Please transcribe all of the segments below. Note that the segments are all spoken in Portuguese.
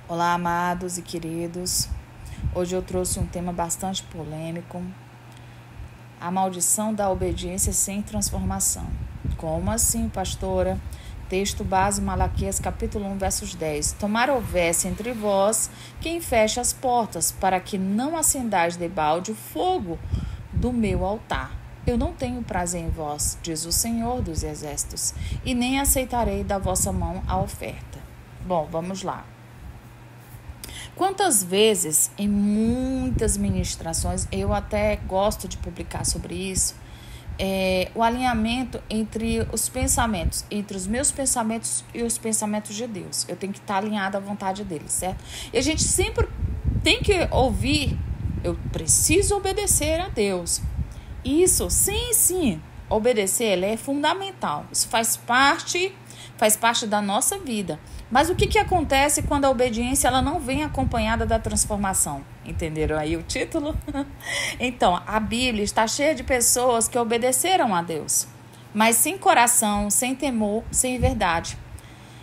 Olá, amados e queridos. Hoje eu trouxe um tema bastante polêmico: a maldição da obediência sem transformação. Como assim, pastora? Texto base, Malaquias, capítulo 1, versos 10. Tomara houvesse entre vós quem feche as portas, para que não acendais debalde o fogo do meu altar. Eu não tenho prazer em vós, diz o Senhor dos Exércitos, e nem aceitarei da vossa mão a oferta. Bom, vamos lá. Quantas vezes, em muitas ministrações, eu até gosto de publicar sobre isso, o alinhamento entre os pensamentos, entre os meus pensamentos e os pensamentos de Deus. Eu tenho que estar alinhada à vontade dele, certo? E a gente sempre tem que ouvir, eu preciso obedecer a Deus. Isso, sim, obedecer ele é fundamental. Isso faz parte da nossa vida. Mas o que acontece quando a obediência ela não vem acompanhada da transformação? Entenderam aí o título? Então, a Bíblia está cheia de pessoas que obedeceram a Deus, mas sem coração, sem temor, sem verdade.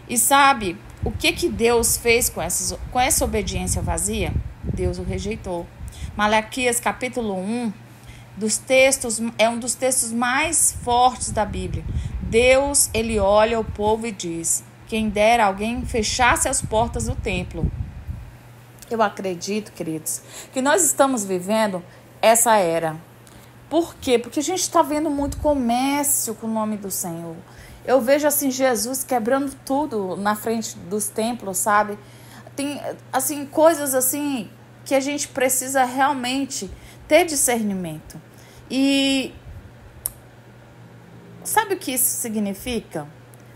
E sabe o que Deus fez com essa obediência vazia? Deus o rejeitou. Malaquias capítulo 1 é um dos textos mais fortes da Bíblia. Deus, ele olha o povo e diz: quem dera alguém fechasse as portas do templo. Eu acredito, queridos, que nós estamos vivendo essa era. Por quê? Porque a gente está vendo muito comércio com o nome do Senhor. Eu vejo assim Jesus quebrando tudo na frente dos templos, sabe? Tem assim coisas assim que a gente precisa realmente ter discernimento. E sabe o que isso significa?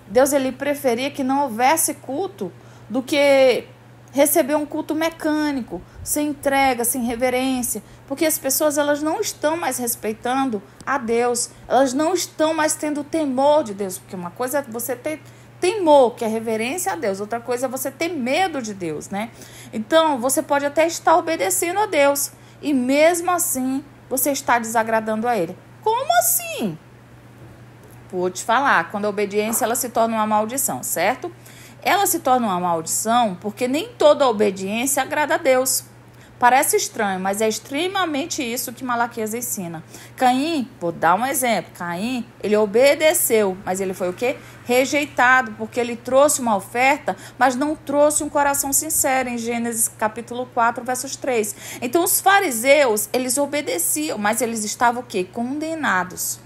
Deus ele preferia que não houvesse culto do que receber um culto mecânico, sem entrega, sem reverência, porque as pessoas elas não estão mais respeitando a Deus, elas não estão mais tendo temor de Deus, porque uma coisa é você ter temor, que é reverência a Deus, outra coisa é você ter medo de Deus, né? Então, você pode até estar obedecendo a Deus e mesmo assim você está desagradando a Ele. Como assim? Vou te falar, quando a obediência ela se torna uma maldição, certo? Ela se torna uma maldição porque nem toda obediência agrada a Deus. Parece estranho, mas é extremamente isso que Malaquias ensina. Caim, vou dar um exemplo. Caim, ele obedeceu, mas ele foi o quê? Rejeitado, porque ele trouxe uma oferta, mas não trouxe um coração sincero, em Gênesis capítulo 4, versos 3. Então, os fariseus, eles obedeciam, mas eles estavam o quê? Condenados.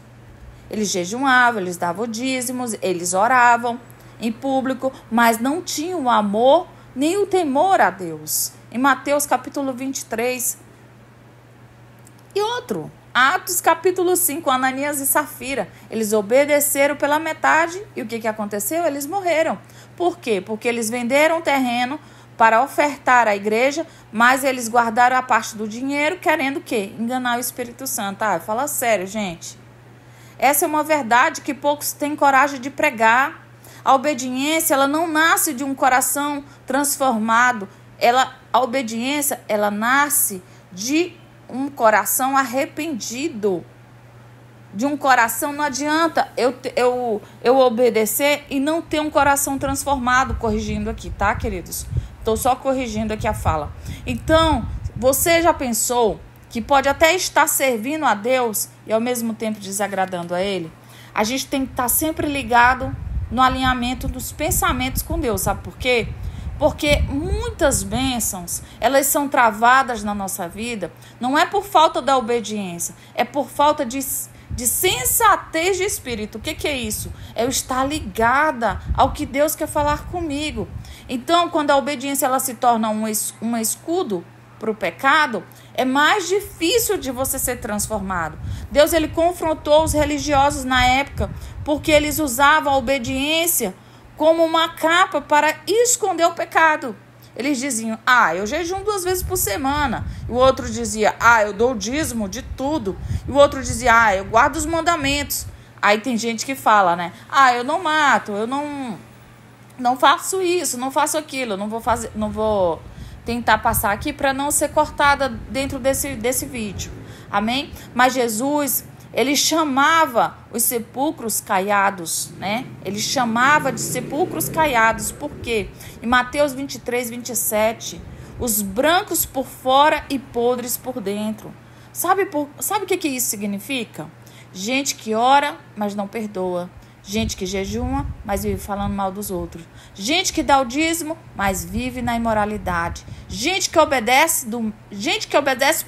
Eles jejuavam, eles davam dízimos, eles oravam em público, mas não tinham o amor nem o temor a Deus. Em Mateus capítulo 23. E outro, Atos capítulo 5, Ananias e Safira. Eles obedeceram pela metade e o que aconteceu? Eles morreram. Por quê? Porque eles venderam terreno para ofertar à igreja, mas eles guardaram a parte do dinheiro, querendo o quê? Enganar o Espírito Santo. Fala sério, gente. Essa é uma verdade que poucos têm coragem de pregar. A obediência, ela não nasce de um coração transformado. A obediência, ela nasce de um coração arrependido. De um coração, não adianta eu obedecer e não ter um coração transformado, corrigindo aqui, tá, queridos? Estou só corrigindo aqui a fala. Então, você já pensou que pode até estar servindo a Deus e ao mesmo tempo desagradando a Ele? A gente tem que estar sempre ligado no alinhamento dos pensamentos com Deus, sabe por quê? Porque muitas bênçãos, elas são travadas na nossa vida, não é por falta da obediência, é por falta de sensatez de espírito. O que é isso? É eu estar ligada ao que Deus quer falar comigo. Então, quando a obediência ela se torna um escudo para o pecado, é mais difícil de você ser transformado. Deus ele confrontou os religiosos na época porque eles usavam a obediência como uma capa para esconder o pecado. Eles diziam: eu jejuo 2 vezes por semana. E o outro dizia: eu dou o dízimo de tudo. E o outro dizia: eu guardo os mandamentos. Aí tem gente que fala, né? Eu não mato, eu não faço isso, não faço aquilo, não vou tentar passar aqui para não ser cortada dentro desse vídeo. Amém? Mas Jesus, Ele chamava os sepulcros caiados, né? Ele chamava de sepulcros caiados. Por quê? Em Mateus 23, 27, os brancos por fora e podres por dentro. Sabe o que isso significa? Gente que ora, mas não perdoa. Gente que jejuma, mas vive falando mal dos outros. Gente que dá o dízimo, mas vive na imoralidade. Gente que obedece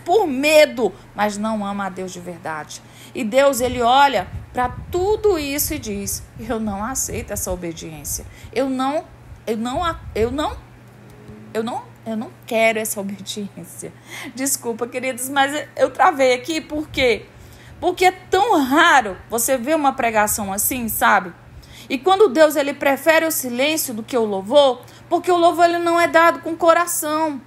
por medo, mas não ama a Deus de verdade. E Deus, ele olha para tudo isso e diz: eu não aceito essa obediência. Eu não quero essa obediência. Desculpa, queridos, mas eu travei aqui por quê? Porque é tão raro você ver uma pregação assim, sabe? E quando Deus, ele prefere o silêncio do que o louvor, porque o louvor, ele não é dado com coração.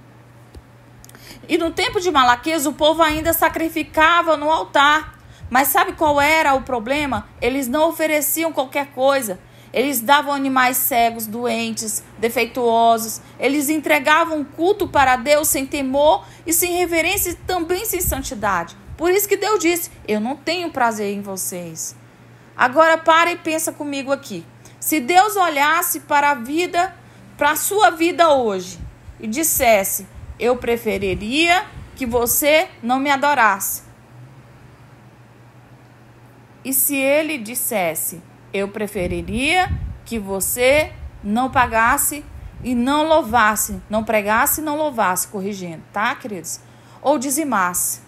E no tempo de Malaquias, o povo ainda sacrificava no altar. Mas sabe qual era o problema? Eles não ofereciam qualquer coisa. Eles davam animais cegos, doentes, defeituosos. Eles entregavam culto para Deus sem temor e sem reverência e também sem santidade. Por isso que Deus disse: eu não tenho prazer em vocês. Agora para e pensa comigo aqui. Se Deus olhasse para a sua vida hoje e dissesse: eu preferiria que você não me adorasse. E se ele dissesse: eu preferiria que você não pagasse e não louvasse, não pregasse e não louvasse, corrigindo, tá, queridos? Ou dizimasse.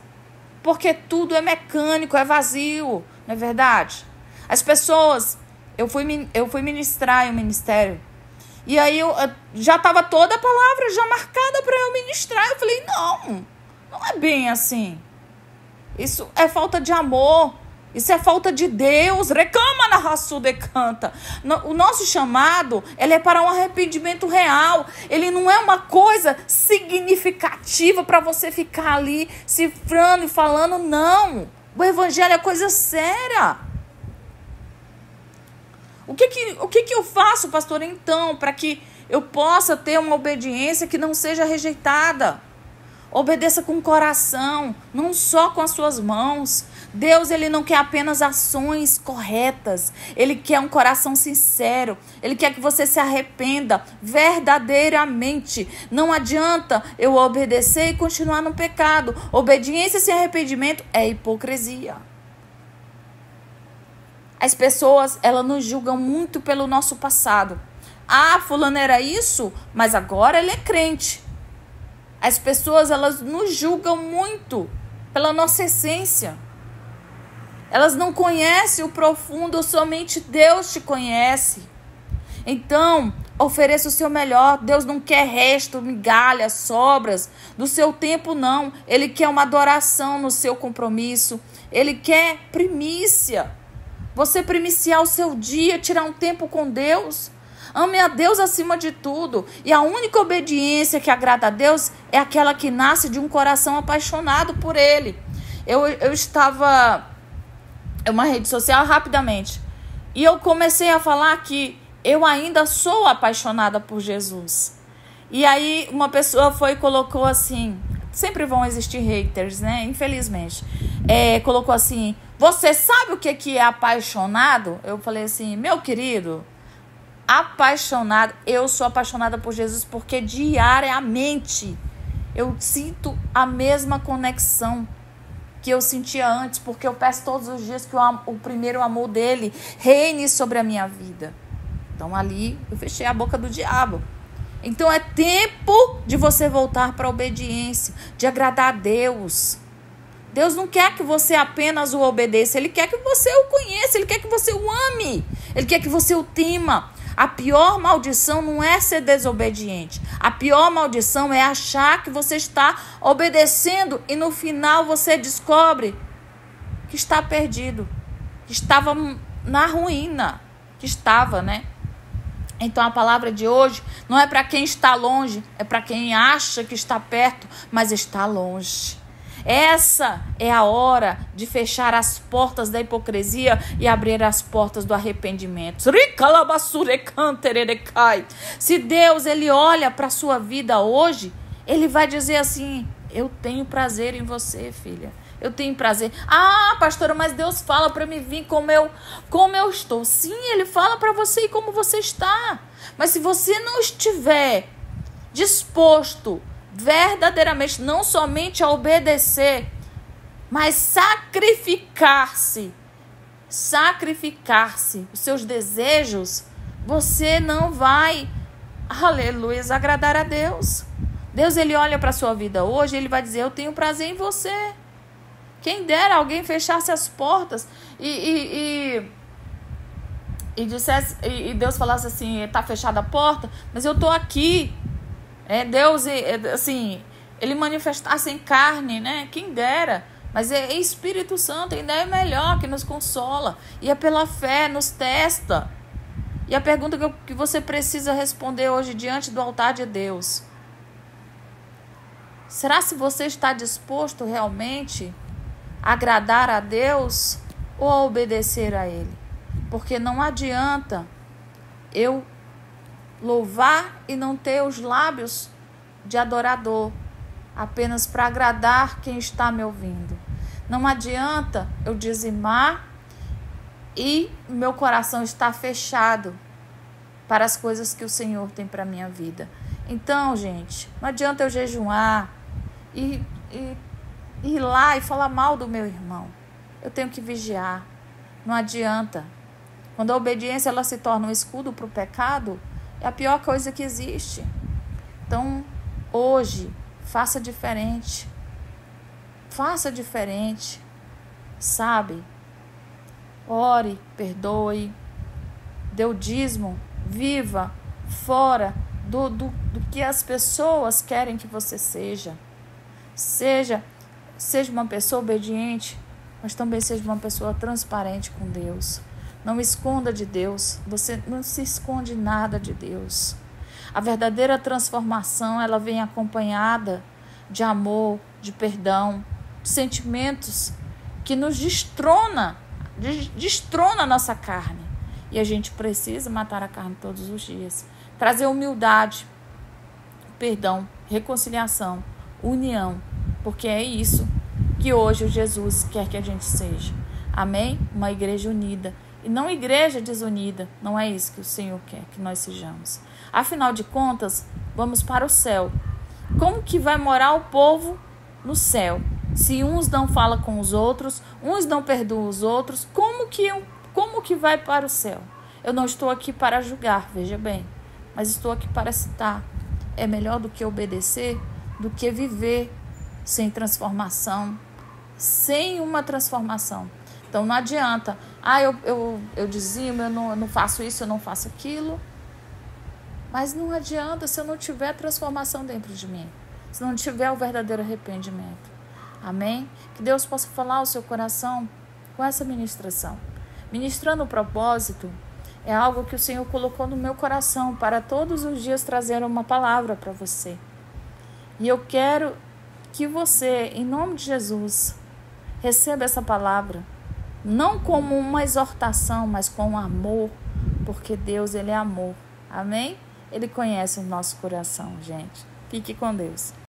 Porque tudo é mecânico, é vazio, não é verdade? As pessoas, eu fui ministrar em um ministério, e aí eu já estava toda a palavra já marcada para eu ministrar. Eu falei: não é bem assim. Isso é falta de amor. Isso é falta de Deus. Recama na raça de canta. O nosso chamado, ele é para um arrependimento real. Ele não é uma coisa significativa para você ficar ali cifrando e falando, não. O evangelho é coisa séria. O que eu faço, pastor, então, para que eu possa ter uma obediência que não seja rejeitada? Obedeça com o coração, não só com as suas mãos. Deus, ele não quer apenas ações corretas. Ele quer um coração sincero. Ele quer que você se arrependa verdadeiramente. Não adianta eu obedecer e continuar no pecado. Obediência sem arrependimento é hipocrisia. As pessoas, elas nos julgam muito pelo nosso passado. Ah, fulano era isso, mas agora ele é crente. As pessoas, elas nos julgam muito pela nossa essência. Elas não conhecem o profundo, somente Deus te conhece. Então, ofereça o seu melhor. Deus não quer resto, migalhas, sobras do seu tempo, não. Ele quer uma adoração no seu compromisso. Ele quer primícia. Você primiciar o seu dia, tirar um tempo com Deus. Ame a Deus acima de tudo. E a única obediência que agrada a Deus é aquela que nasce de um coração apaixonado por Ele. Eu estava em uma rede social rapidamente. E eu comecei a falar que eu ainda sou apaixonada por Jesus. E aí uma pessoa foi e colocou assim... Sempre vão existir haters, né? Infelizmente. Colocou assim... Você sabe o que é apaixonado? Eu falei assim... Meu querido... Apaixonada, eu sou apaixonada por Jesus porque diariamente eu sinto a mesma conexão que eu sentia antes, porque eu peço todos os dias que o primeiro amor dele reine sobre a minha vida. Então ali eu fechei a boca do diabo. Então é tempo de você voltar para a obediência, de agradar a Deus. Deus não quer que você apenas o obedeça, Ele quer que você o conheça, Ele quer que você o ame, Ele quer que você o tema. A pior maldição não é ser desobediente. A pior maldição é achar que você está obedecendo e no final você descobre que está perdido, que estava na ruína, que estava, né? Então a palavra de hoje não é para quem está longe, é para quem acha que está perto, mas está longe. Essa é a hora de fechar as portas da hipocrisia e abrir as portas do arrependimento. Se Deus, ele olha para a sua vida hoje, ele vai dizer assim: eu tenho prazer em você, filha. Eu tenho prazer. Ah, pastora, mas Deus fala para me vir como eu estou. Sim, Ele fala para você e como você está. Mas se você não estiver disposto verdadeiramente, não somente a obedecer, mas sacrificar-se, os seus desejos, você não vai, aleluia, agradar a Deus. Deus, Ele olha para a sua vida hoje, Ele vai dizer, eu tenho prazer em você. Quem dera alguém fechasse as portas e Deus falasse assim, está fechada a porta, mas eu estou aqui. Deus, assim, Ele manifestasse em carne, né? Quem dera. Mas é Espírito Santo, ainda é melhor, que nos consola. E é pela fé, nos testa. E a pergunta que você precisa responder hoje diante do altar de Deus: será se você está disposto realmente a agradar a Deus ou a obedecer a Ele? Porque não adianta eu louvar e não ter os lábios de adorador, apenas para agradar quem está me ouvindo. Não adianta eu dizimar e meu coração está fechado para as coisas que o Senhor tem para a minha vida. Então, gente, não adianta eu jejuar e ir lá e falar mal do meu irmão. Eu tenho que vigiar. Não adianta. Quando a obediência ela se torna um escudo para o pecado, é a pior coisa que existe. Então, hoje, faça diferente. Faça diferente. Sabe? Ore, perdoe, dê o dízimo, viva fora do que as pessoas querem que você seja. Seja uma pessoa obediente, mas também seja uma pessoa transparente com Deus. Não esconda de Deus. Você não se esconde nada de Deus. A verdadeira transformação, ela vem acompanhada de amor, de perdão, de sentimentos que nos destrona a nossa carne. E a gente precisa matar a carne todos os dias. Trazer humildade, perdão, reconciliação, união. Porque é isso que hoje o Jesus quer que a gente seja. Amém? Uma igreja unida. E não igreja desunida. Não é isso que o Senhor quer que nós sejamos. Afinal de contas, vamos para o céu. Como que vai morar o povo no céu? Se uns não falam com os outros, uns não perdoam os outros, como que vai para o céu? Eu não estou aqui para julgar, veja bem, mas estou aqui para citar. É melhor do que obedecer, do que viver sem transformação, sem uma transformação. Então não adianta, eu dizimo, eu não faço isso, eu não faço aquilo. Mas não adianta se eu não tiver transformação dentro de mim, se não tiver o verdadeiro arrependimento. Amém? Que Deus possa falar ao seu coração com essa ministração. Ministrando o propósito é algo que o Senhor colocou no meu coração para todos os dias trazer uma palavra para você. E eu quero que você, em nome de Jesus, receba essa palavra, não como uma exortação, mas com amor, porque Deus, Ele é amor. Amém? Ele conhece o nosso coração, gente. Fique com Deus.